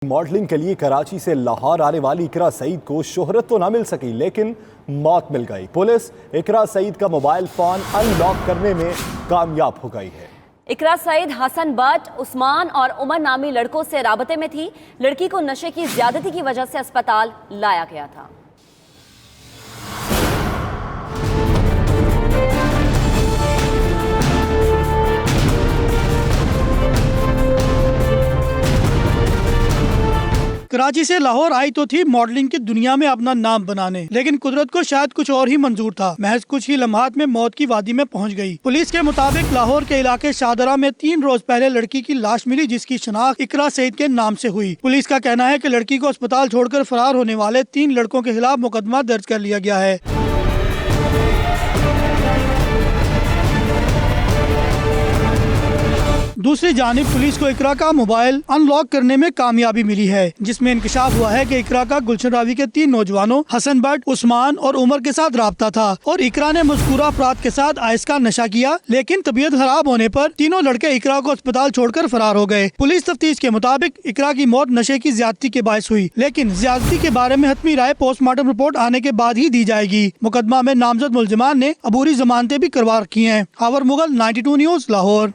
Modelling के लिए कराची से लाहौर आने वाली इकरा सईद को शोहरत तो ना मिल सकी, लेकिन मौत मिल गई। पुलिस इकरा सईद का मोबाइल फोन अनलॉक करने में कामयाब हो गई है। इकरा सईद हसन बट, उस्मान और उमर नामी लड़कों से राबते में थी। लड़की को नशे की ज्यादती की वजह से अस्पताल लाया गया था। कराची से लाहौर आई तो थी मॉडलिंग की दुनिया में अपना नाम बनाने, लेकिन कुदरत को शायद कुछ और ही मंजूर था। महज कुछ ही लम्हात में मौत की वादी में पहुंच गई। पुलिस के मुताबिक लाहौर के इलाके शाहदरा में 3 रोज पहले लड़की की लाश मिली, जिसकी शनाख्त इकरा सईद के नाम से हुई। पुलिस का कहना है कि लड़की को अस्पताल छोड़कर फरार होने वाले 3 लड़कों के खिलाफ मुकदमा दर्ज कर लिया गया है। दूसरी जानिब पुलिस को इकरा का मोबाइल अनलॉक करने में कामयाबी मिली है, जिसमें इंकशाफ हुआ है कि इकरा का गुलशन रावी के 3 नौजवानों हसन बट, उस्मान और उमर के साथ राब्ता था और इकरा ने मज़कूरा अफराद के साथ आइस का नशा किया, लेकिन तबीयत खराब होने पर तीनों लड़के इकरा को अस्पताल छोड़कर फरार हो गए। पुलिस तफ्तीश के मुताबिक इकरा की मौत नशे की ज्यादती के बायस हुई, लेकिन ज्यादती के बारे में हतमी राय पोस्टमार्टम रिपोर्ट आने के बाद ही दी जाएगी। मुकदमा में नामजद मुलजिमान ने अबूरी जमानतें भी करवा रखी है। Our Mughal 92 news Lahore.